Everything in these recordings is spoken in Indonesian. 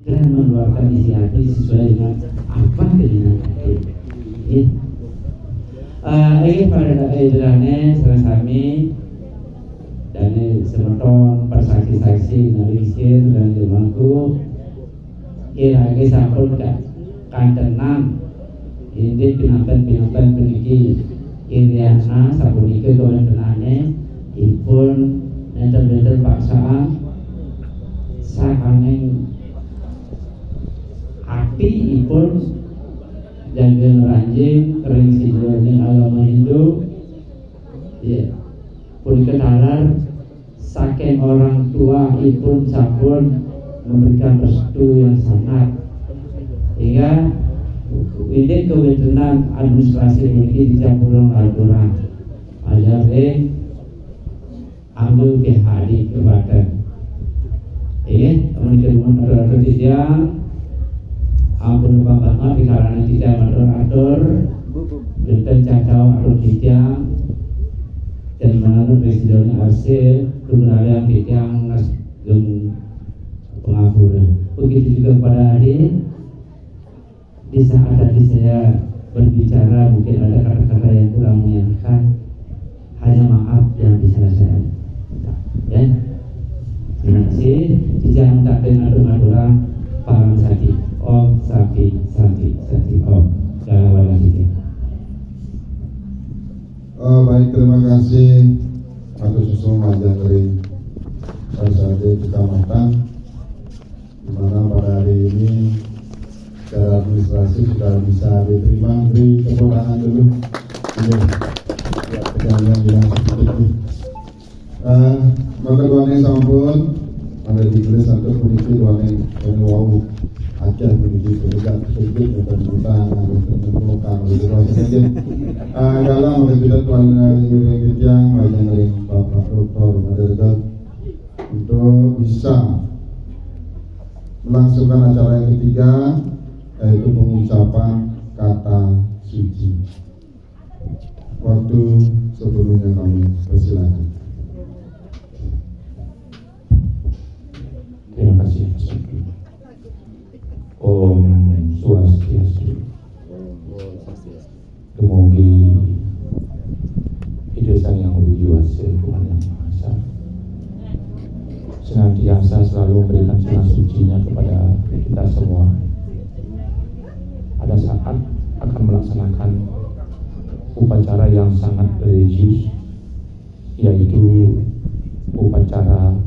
dan mengeluarkan isi hati sesuai dengan apa keinginan hati. Ini pada akhirnya sami dan semeton persaksi-saksi nalisir dan dimaku kira-kira sampun kantenan ini pinampen peniki Iriana sapunika kawentenane ipun nenten paksaan sakanging api ipun jangan ranjing kering sidoning agama Hindu ya punika talar saking orang tua ipun sampun memberikan restu yang sangat hingga ini kewenangan administrasi ini dicampurkan aturan ajar ambil ke hari kepada teman-teman moderator tidak ampun banget di kalangan tidak moderator dan cacau atau tidak dan menurut presiden RC kebenaran tidak nasdem pengakuan begitu juga pada hari di saat tadi saya berbicara mungkin ada kata-kata yang kurang menyenangkan, hanya maaf yang bisa saya minta ya. Terima kasih. Jangan tak dengar Parang Sati Om Sati Om Galawan lagi. Baik, terima kasih atas semua majang dari Pasade Kecamatan di mana pada hari ini secara administrasi sudah bisa diterima. Beri tepuk tangan dulu. Jangan bilang seperti itu. Maka doanya sampun ada ditulis satu kunci doanya wow aja begitu tidak sedikit dan tentang menentukan itu saja. Dalam kita tuan yang majang dari Bapak Dr. Madergat untuk bisa melangsungkan acara yang ketiga, yaitu pengucapan kata suci. Waktu sebelumnya kami persilakan. Terima kasih. Om Swastiastu. Semoga hidup sang yang widiwasa Tuhan yang Maha Esa senantiasa selalu memberikan sinar sucinya kepada kita semua. Pada saat akan melaksanakan upacara yang sangat religius, yaitu upacara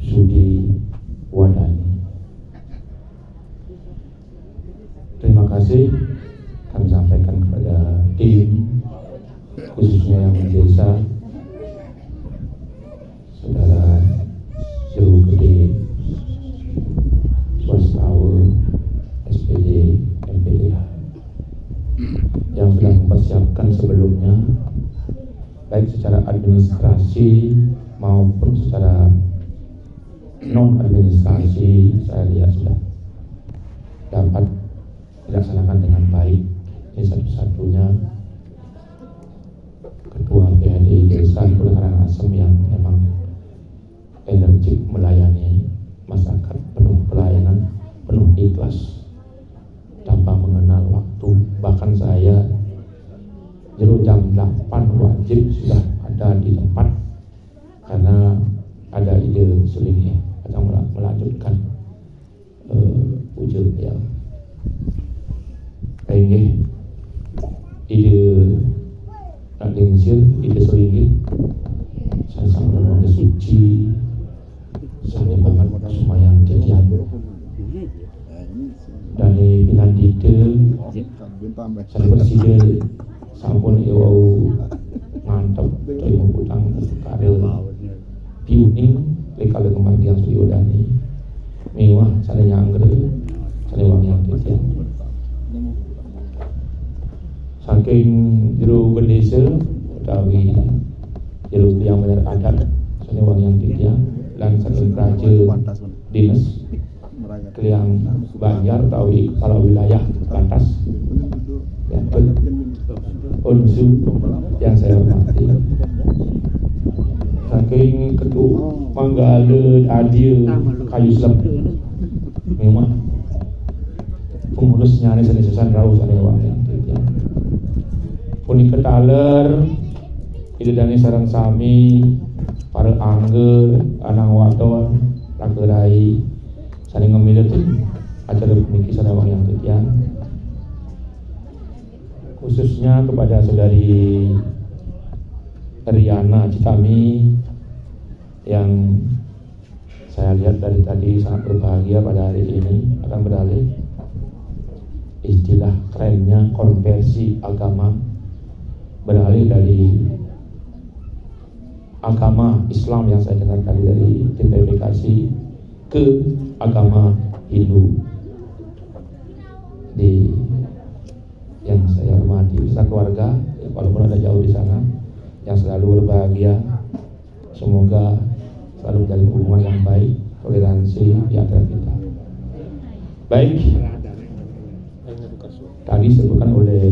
Sudi Wadani. Terima kasih kami sampaikan kepada tim, khususnya yang di desa, saudara Jeruk Gede, Swastawa, SPD, MPDH yang sudah mempersiapkan sebelumnya baik secara administrasi maupun secara non administrasi. Saya lihat sudah dapat dilaksanakan dengan baik. Ini satu-satunya ketua PHD Desa Pulau Karangasem yang memang energik melayani masyarakat, penuh pelayanan, penuh ikhlas tanpa mengenal waktu. Bahkan saya jam 8 wajib sudah ada di tempat karena ada ide Sulingnya akan melanjutkan wujud ya. Ini ide nak dingsir, ide Sulingnya saya sangat mengenal suci, sangat banget semayang dia dan bilang ide saya bersedia sampun iwau mantap dari utang karel piuning lekal kemargian Sudi Wadani mewah sana nyangger sana wang yang tiang saking jero berdesa utawi jero yang benar adat sana wang yang tiang lan saking raja dinas keliang Banjar tawi kepala wilayah batas ya unsur yang saya hormati saking kedua Manggala Adia Kayu Selem memang pengurusnya ini seni-sesan rau sana wangi ya. Puni ketaler itu dani sarang sami para angge anang wadon lagerai saling ngemilir acara puniki sana wangi yang ya. Khususnya kepada saudari Riana Citami yang saya lihat dari tadi sangat berbahagia pada hari ini akan beralih istilah kerennya konversi agama, beralih dari agama Islam yang saya dengar tadi dari tim verifikasi ke agama Hindu. Di yang saya hormati beserta keluarga, ya, walaupun ada jauh di sana, yang selalu berbahagia, semoga selalu menjalin hubungan yang baik, toleransi di antara kita. Baik, tadi disebutkan oleh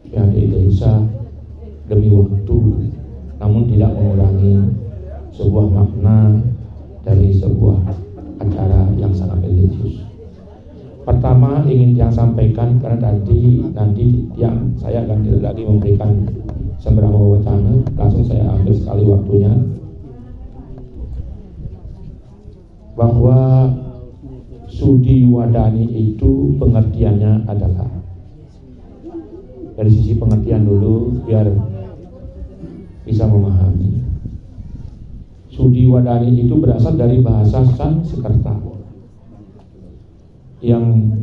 pihak desa demi waktu, namun tidak mengurangi sebuah makna dari sebuah acara yang sangat religius. Pertama ingin yang sampaikan karena nanti yang saya akan tidak lagi memberikan sembarang wacana, langsung saya ambil sekali waktunya bahwa Sudi Wadani itu pengertiannya adalah dari sisi pengertian dulu biar bisa memahami. Sudi Wadani itu berasal dari bahasa Sanskerta yang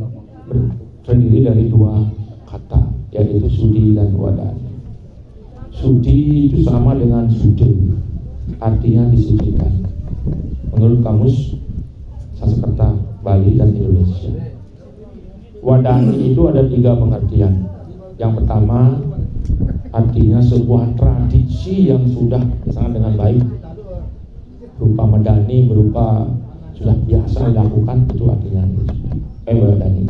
terdiri dari dua kata, yaitu sudi dan wadani. Sudi itu sama dengan sude, artinya disucikan menurut kamus Sanskerta Bali dan Indonesia. Wadani itu ada 3 pengertian. Yang pertama, artinya sebuah tradisi yang sudah sangat dengan baik, berupa medani, berupa sudah biasa dilakukan, itu artinya wadani.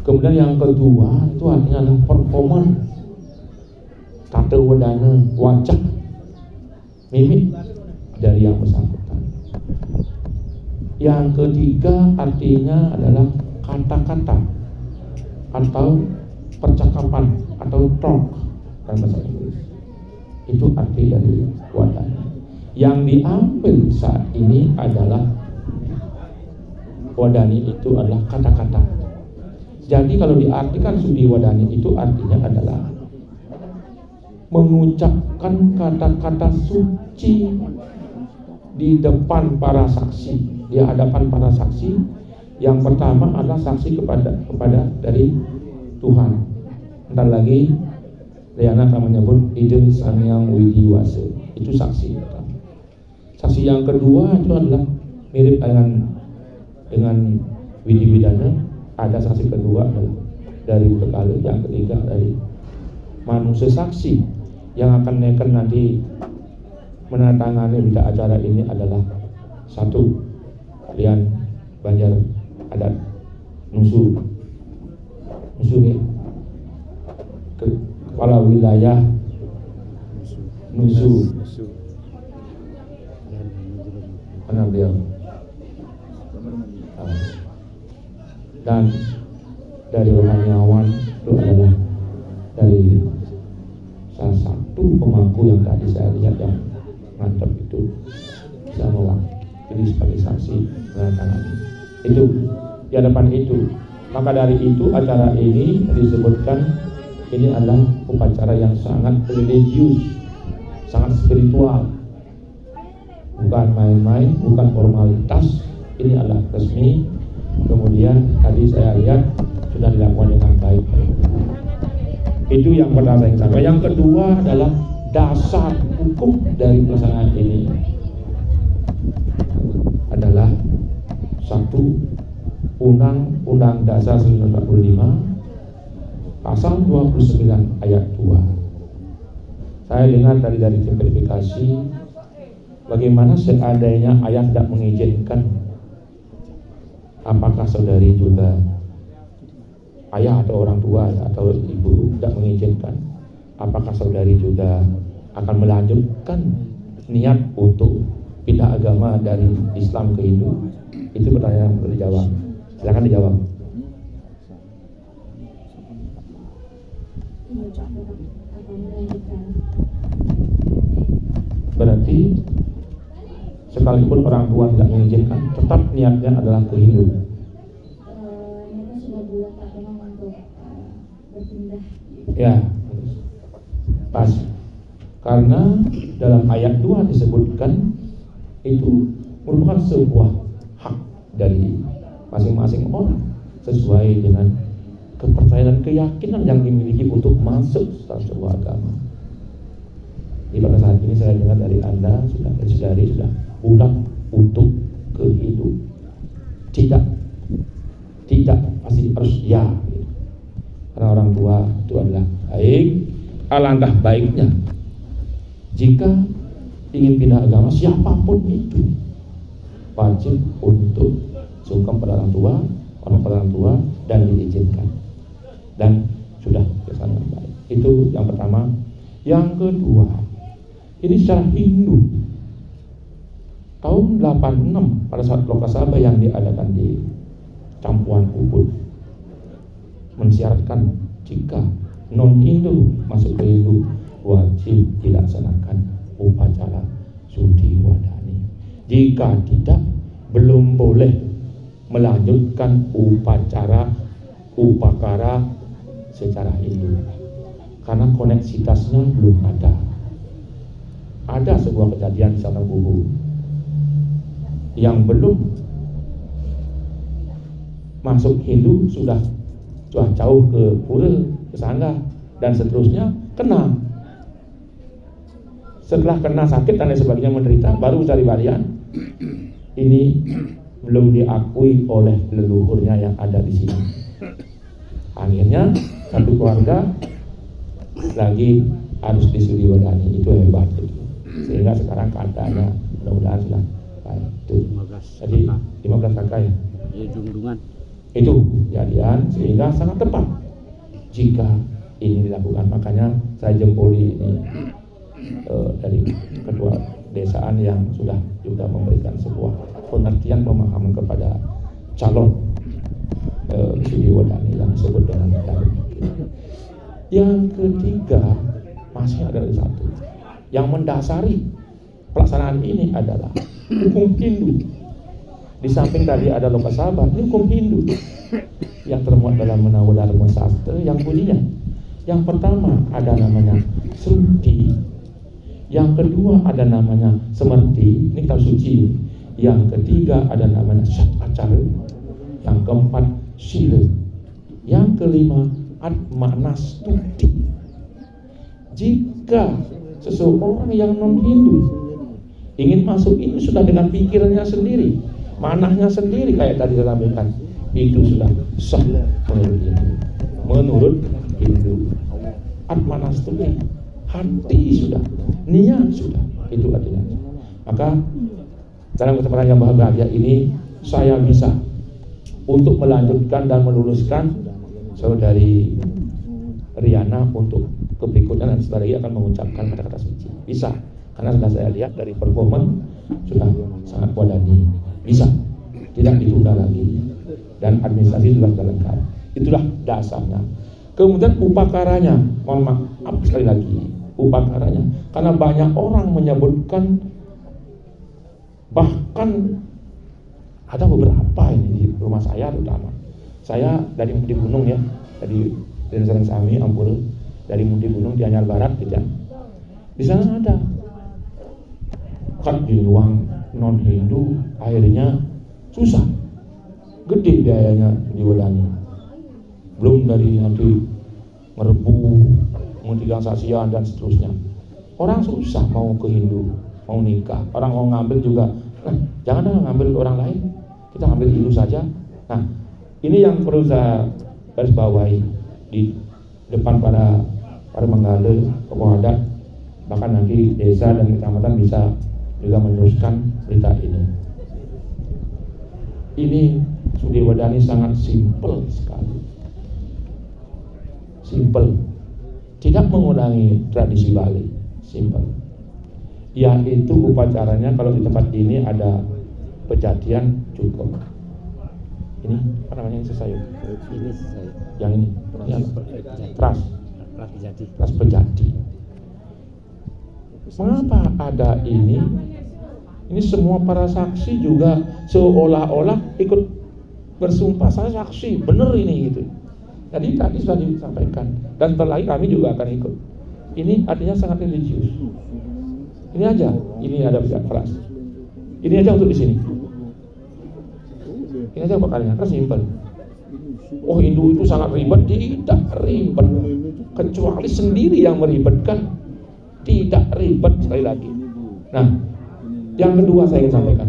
Kemudian yang kedua itu artinya adalah performan, tata wadana, wajah, mimik dari yang bersangkutan. Yang ketiga artinya adalah kata-kata atau percakapan atau talk dalam bahasa Inggris. Itu arti dari wadana. Yang diambil saat ini adalah wadani itu adalah kata-kata. Jadi kalau diartikan sudi wadani itu artinya adalah mengucapkan kata-kata suci di depan para saksi, di hadapan para saksi. Yang pertama adalah saksi kepada dari Tuhan. Ntar lagi Riana akan menyebut Ide Sangyang Widiwasa, itu saksi. Saksi yang kedua itu adalah mirip dengan Widi Widana. Ada saksi kedua adalah dari Utekale, yang ketiga dari manusia saksi yang akan nanti menandatangani berita acara ini adalah satu kalian Banjar adat Nusu ya, kepala wilayah Nusu mana beliau, dan dari Rohaniawan itu adalah dari salah satu pemangku yang tadi saya lihat yang mantap itu bisa mewakili sebagai saksi menandatangani itu di hadapan itu. Maka dari itu acara ini disebutkan ini adalah upacara yang sangat religius, sangat spiritual, bukan main-main, bukan formalitas. Ini adalah resmi. Kemudian tadi saya lihat sudah dilakukan dengan baik. Itu yang pertama yang sama. Yang kedua adalah dasar hukum dari pelaksanaan ini adalah satu, Undang-Undang Dasar 1945 pasal 29 ayat 2. Saya dengar dari tim verifikasi bagaimana seandainya ayah tidak mengizinkan, apakah saudari juga, ayah atau orang tua atau ibu tidak mengizinkan, apakah saudari juga akan melanjutkan niat untuk pindah agama dari Islam ke Hindu? Itu pertanyaan yang perlu dijawab. Silakan dijawab. Berarti sekalipun orang tua tidak mengizinkan, tetap niatnya adalah ke Hindu. Niatnya sudah bulat Pak, memang untuk berpindah. Ya, pas. Karena dalam ayat 2 disebutkan itu merupakan sebuah hak dari masing-masing orang sesuai dengan kepercayaan dan keyakinan yang dimiliki untuk masuk dalam sebuah agama. Di pada saat ini saya dengar dari Anda dari sudah pulang untuk ke Hindu. Tidak pasti harus ya. Karena orang tua itu adalah baik. Alangkah baiknya jika ingin pindah agama, siapapun itu wajib untuk sungkem pada orang tua dan diizinkan, dan sudah kesana baik. Itu yang pertama. Yang kedua, ini secara Hindu tahun 86 pada saat Lokasabha yang diadakan di Campuan Ubud mensyaratkan jika non-Hindu masuk ke Hindu wajib dilaksanakan upacara Sudi Wadani. Jika tidak, belum boleh melanjutkan upakara secara Hindu karena koneksitasnya belum ada. Ada sebuah kejadian di sana Bubu yang belum masuk Hindu sudah jauh ke pura, ke sana dan seterusnya kena. Setelah kena sakit dan lain sebagainya menderita, baru cari balian. Ini belum diakui oleh leluhurnya yang ada di sini. Akhirnya satu keluarga lagi harus disudi wadani. Itu hebat itu. Sehingga sekarang keadaannya mudah-mudahan sudah baik. Itu. Jadi 15 kakak ya. Itu kejadian sehingga sangat tepat jika ini dilakukan. Makanya saya jempoli ini dari ketua desaan yang sudah juga memberikan sebuah pengertian pemahaman kepada calon Sudi Wadani yang disebut dengan Daru. Yang ketiga masih ada satu yang mendasari pelaksanaan ini adalah hukum Hindu. Di samping tadi ada Lokasabha, ini hukum Hindu yang termuat dalam Manawdharma Sastra yang bunyinya. Yang pertama ada namanya Sruti, yang kedua ada namanya Semerti, ini kitab suci. Yang ketiga ada namanya Satacara, yang keempat Sila, yang kelima Atmanastuti. Jika seseorang yang non-Hindu ingin masuk ini sudah dengan pikirannya sendiri, manahnya sendiri kayak tadi saya sampaikan, itu sudah sah menurut Hindu. Atmanastuti, hati sudah, niat sudah, itu artinya. Maka dalam kesempatan yang bahagia ini saya bisa untuk melanjutkan dan meluluskan saudari Riana untuk keberikutnya, dan setelah lagi akan mengucapkan kata-kata suci. Bisa, karena sudah saya lihat dari performan sudah sangat wadani. Bisa, tidak ditunda lagi, dan administrasi sudah lengkap. Itulah dasarnya. Kemudian upakaranya, mohon maaf sekali lagi, upakaranya, karena banyak orang menyebutkan, bahkan ada beberapa ini di rumah saya terutama. Saya dari Mundi Gunung ya, dari Desa Sami Ampul, dari Mundi Gunung di Anyar Barat gitu ya. Di sana ada kan di ruang non Hindu, akhirnya susah, gede biayanya diwadani. Belum dari nanti merebu, menghentikan saksian dan seterusnya. Orang susah mau ke Hindu, mau nikah. Orang mau ngambil juga, jangan ngambil orang lain, kita ambil Hindu saja. Nah, ini yang perlu saya garis bawahi di depan para menggala, tokoh adat, bahkan nanti desa dan kecamatan bisa juga meneruskan berita ini. Ini Sudi Wadani sangat simpel sekali, simpel, tidak mengurangi tradisi Bali, simpel. Yaitu upacaranya kalau di tempat ini ada kejadian cukup. Ini apa namanya yang sesayur? Ini saya. Yang ini apa? Trust Pejati. Mengapa ada ini? Ini semua para saksi juga seolah-olah ikut bersumpah saya saksi, benar ini gitu. Jadi tadi sudah disampaikan dan terlagi kami juga akan ikut. Ini artinya sangat religius. Ini aja, ini ada kelas. Ini aja untuk di sini. Ini aja pakarnya, kan simpel. Oh Hindu itu sangat ribet, tidak ribet. Kecuali sendiri yang meribetkan, tidak ribet sekali lagi. Nah, yang kedua saya ingin sampaikan.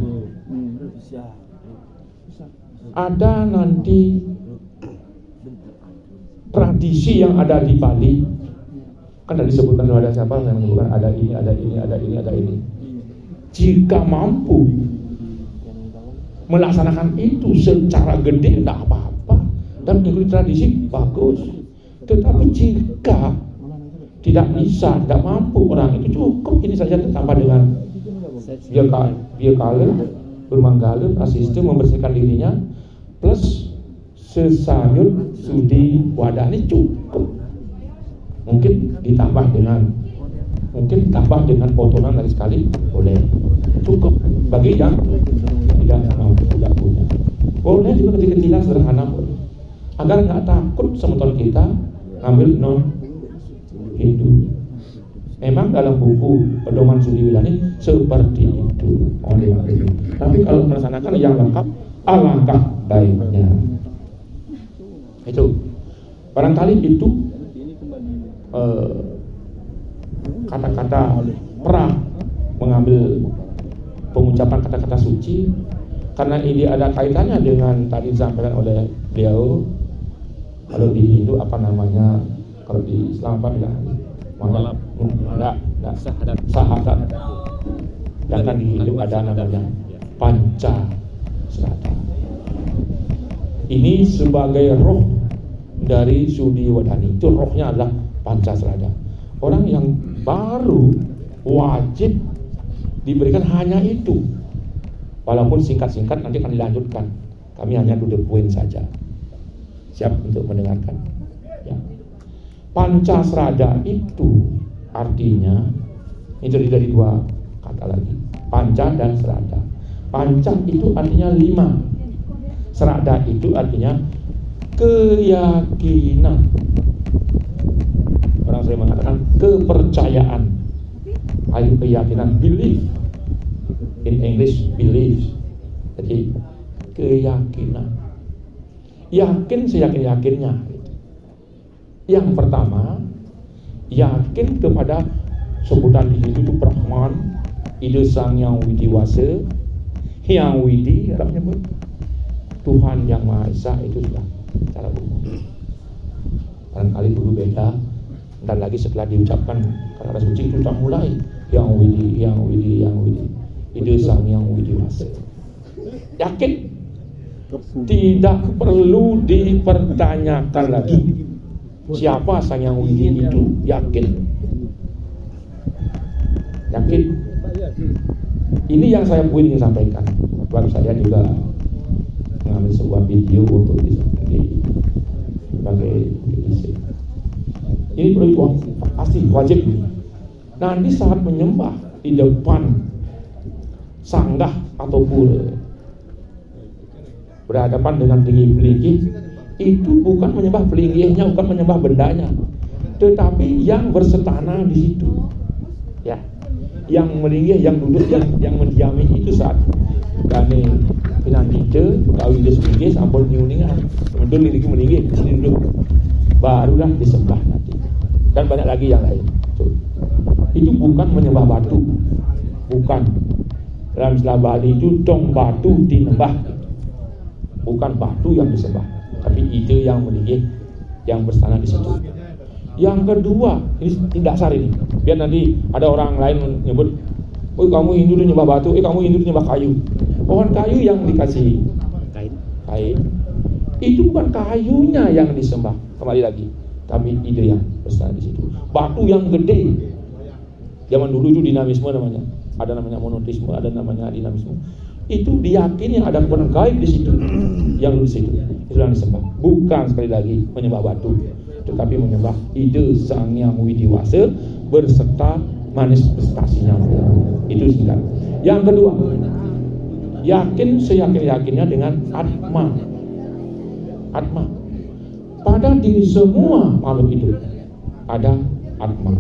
Ada nanti tradisi yang ada di Bali. Kan tadi disebutkan ada siapa yang menyebutkan ada ini, ada ini, ada ini, ada ini. Jika mampu melaksanakan itu secara gede tidak apa-apa dan mengikuti tradisi bagus. Tetapi jika tidak bisa, tidak mampu orang itu cukup ini saja ditambah dengan dia kale bermanggale asisten membersihkan dirinya plus sesayut sudi wadani cukup. Mungkin ditambah dengan potongan lagi sekali boleh, cukup bagi yang tidak mampu, tidak punya. Boleh juga kecil-kecilan sederhana boleh, agar nggak takut semeton kita ngambil non Hindu. Memang dalam buku pedoman sudi wadani seperti itu. Tapi kalau melaksanakan yang lengkap alangkah baiknya. Itu barangkali itu kata-kata perang mengambil pengucapan kata-kata suci karena ini ada kaitannya dengan tadi disampaikan oleh beliau. Kalau di Hindu apa namanya, kalau di Islam apa bilang? Enggak, sahadat. Sedangkan di Hindu ada namanya Pancasrada. Ini sebagai roh dari sudi wadani, itu rohnya adalah Pancasrada. Orang yang baru wajib diberikan hanya itu. Walaupun singkat-singkat nanti akan dilanjutkan. Kami hanya to the point saja. Siap untuk mendengarkan? Ya. Pancasrada itu artinya itu dari dua kata lagi, panca dan serada. Panca itu artinya 5, serada itu artinya keyakinan. Orang saya mengatakan kepercayaan, keyakinan, belief. In English, belief. Jadi keyakinan. Yakin seyakin-yakinnya. Yang pertama, yakin kepada sebutan di Hindu itu Brahman, Ide Sang Yang Widiwasa, Yang Widi, orang menyebut Tuhan Yang Maha Esa, itu sudah cara umum. Barangkali dulu beda, dan lagi setelah diucapkan kata-kata suci itu sudah mulai Yang Widi, Yang Widi, Yang Widi, Ide Sang Yang Widiwasa. Yakin, tidak perlu dipertanyakan lagi siapa Sang Yang Widi itu, yakin. Ini yang saya ingin sampaikan. Baru saya juga mengambil sebuah video untuk sebagai isi. Ini perlu pasti wajib. Nanti saat menyembah di depan sanggah atau pura, berhadapan dengan pelinggih-pelinggih, itu bukan menyembah pelinggihnya, bukan menyembah bendanya, tetapi yang bersetana di situ. Ya, yang melinggih, yang duduk, yang mendiami itu saat kami pinandite, utawi dia selinggih, sampun nyuningan, betul liriki melinggih, di sini duduk, barulah disembah nanti. Dan banyak lagi yang lain. Itu bukan menyembah batu, bukan. Dalam istilah Bali itu dong batu dinembah. Bukan batu yang disembah, tapi ide yang melinggih, yang bersana di situ. Yang kedua, ini dasar ini. Biar nanti ada orang lain menyebut, "Oh, kamu Hindu itu nyembah batu, kamu Hindu itu nyembah kayu." Pohon kayu yang dikasih kain. Itu bukan kayunya yang disembah. Kembali lagi, tapi ide yang bersana di situ. Batu yang gede. Zaman dulu itu dinamisme namanya. Ada namanya monoteisme, ada namanya dinamisme. itu diyakini ada kekuatan gaib di situ, yang di situ itu yang disembah. Bukan sekali lagi menyembah batu, tetapi menyembah ide Sang Hyang Widiwasa berserta manifestasinya. Itu singkat. Yang kedua, yakin seyakin-yakinnya dengan Atma. Atma. Pada diri semua makhluk hidup ada Atma,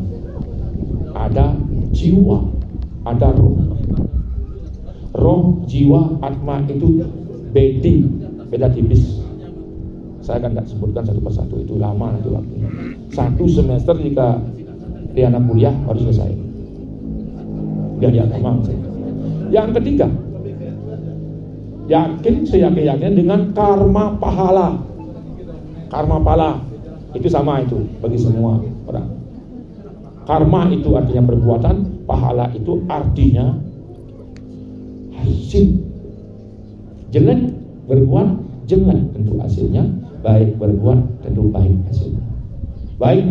ada jiwa, ada roh. Roh, jiwa, Atma itu beda tipis. Saya akan tidak sebutkan satu persatu, itu lama nanti waktunya. 1 semester jika di anak kuliah harus selesai. Biar dia gampang. Yang ketiga, yakin seyakin-yakinnya dengan karma pahala. Karma pahala itu sama itu bagi semua orang. Karma itu artinya perbuatan, pahala itu artinya hasil. Jelek berbuat jelek tentu hasilnya, baik berbuat tentu baik hasilnya. Baik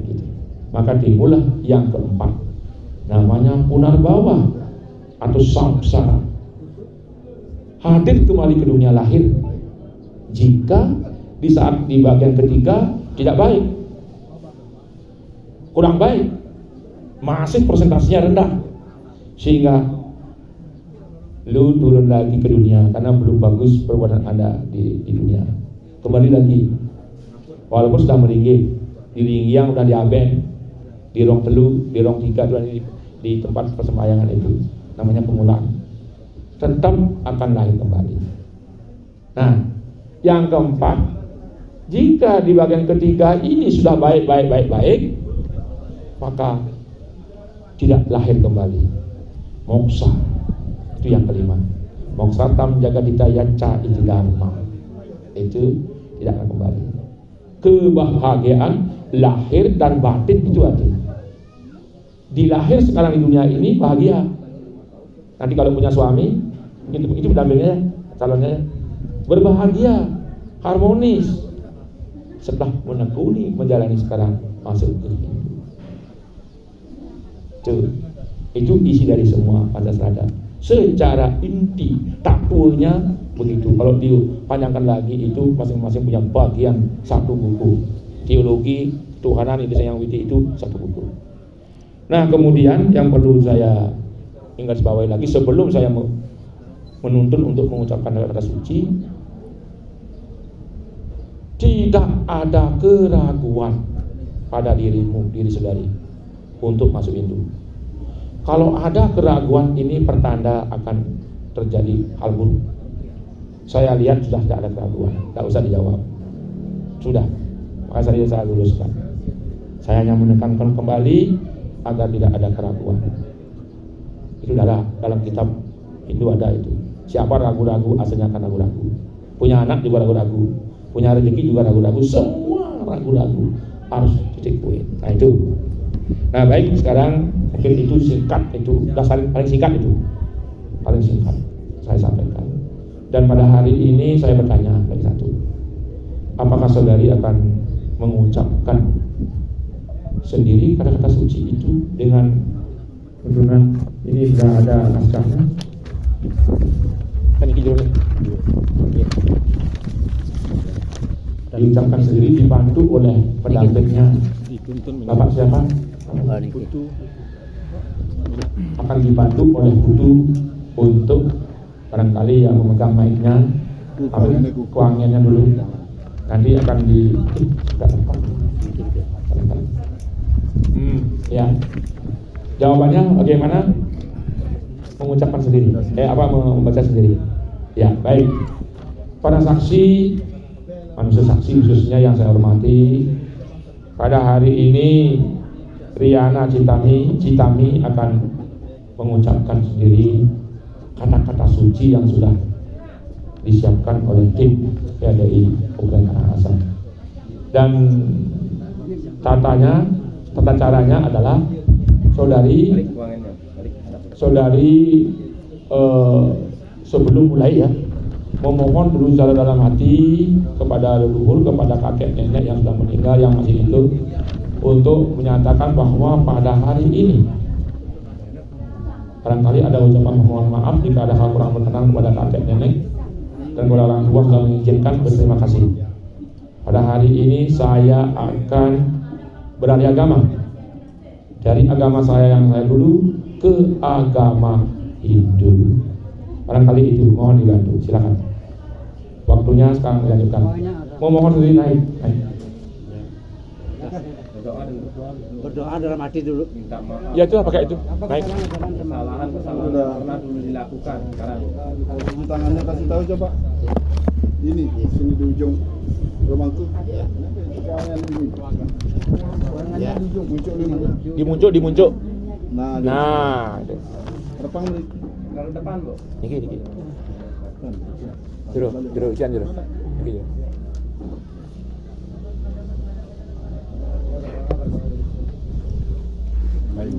gitu. Maka timbullah yang keempat, namanya punarbawa atau samsara. Hadir kembali ke dunia lahir jika di saat di bagian ketiga tidak baik, kurang baik, masih persentasinya rendah, sehingga lu turun lagi ke dunia karena belum bagus perbuatan Anda di dunia. Kembali lagi, walaupun sudah meringgi di Ringgiang, udah di Aben, di Rong Telu, di Rong Tiga, di tempat persembahyangan itu namanya pemulaan, tetap akan lahir kembali. Nah, yang keempat, jika di bagian ketiga ini sudah baik, maka tidak lahir kembali. Moksa, itu yang kelima. Moksa tam jaga ditaya ca itu dharma, itu tidak akan kembali. Kebahagiaan lahir dan batin itu artinya. Di lahir sekarang di dunia ini bahagia. Nanti kalau punya suami, itu pendampingnya, calonnya berbahagia, harmonis. Setelah menekuni menjalani sekarang masuk ke itu isi dari semua Pancasila. Secara inti takunya begitu. Kalau dipanjangkan lagi itu masing-masing punya bagian satu buku. Teologi Tuhanan Ide Sang Hyang Widi itu satu buku. Nah, kemudian yang perlu saya ingat bawahi lagi sebelum saya menuntun untuk mengucapkan kata suci, tidak ada keraguan pada dirimu, diri saudari, untuk masuk Hindu. Kalau ada keraguan, ini pertanda akan terjadi hal buruk. Saya lihat sudah tidak ada keraguan, tidak usah dijawab. Sudah, maka saya luluskan. Saya hanya menekankan kembali agar tidak ada keraguan. Itu ada dalam kitab Hindu ada itu. Siapa ragu-ragu, asalnya akan ragu-ragu. Punya anak juga ragu-ragu, punya rezeki juga ragu-ragu, semua ragu-ragu harus titik poin. Nah itu. Nah baik, sekarang mungkin itu singkat, itu paling singkat itu, paling singkat saya sampaikan. Dan pada hari ini saya bertanya lagi satu, apakah saudari akan mengucapkan sendiri kata-kata suci itu dengan tuntunan ini sudah ada naskahnya? Kan ini judulnya. Diucapkan sendiri dibantu oleh pendampingnya. Bapak siapa? Akan dibantu oleh Putu untuk barangkali yang memegang mic-nya, kuangiannya dulu. Nanti akan ya. Jawabannya bagaimana? Mengucapkan sendiri. Membaca sendiri. Ya, baik. Para saksi, manusia saksi khususnya yang saya hormati, pada hari ini Riana Citami akan mengucapkan sendiri kata-kata suci yang sudah disiapkan oleh tim PADI Kabupaten Karangasem. Dan tata caranya adalah saudari sebelum mulai ya, memohon dulu secara dalam hati kepada leluhur, kepada kakek nenek yang sudah meninggal, yang masih hidup, untuk menyatakan bahwa pada hari ini Barangkali ada ucapan mohon maaf jika ada hal kurang berkenan kepada kakek nenek dan kepada orang tua sudah mengizinkan, berterima kasih. Pada hari ini saya akan beralih agama dari agama saya yang saya dulu ke agama Hindu. Barangkali itu mohon dibantu, silakan. Waktunya sekarang dilanjutkan. Mau mohon sendiri naik. Berdoa dalam hati dulu. Minta maaf. Ya itu pakai itu. Naik. Kesalahan pernah dulu dilakukan. Sekarang Tangannya kasih tahu coba. Ini sini di ujung rumahku. Tangan ini. Tangannya di ujung muncul. Dimuncuk. Nah, Nah, itu. repang nih. kalau depan, Bu. Niki. Jero, ujian jero. Niki jero. Baik.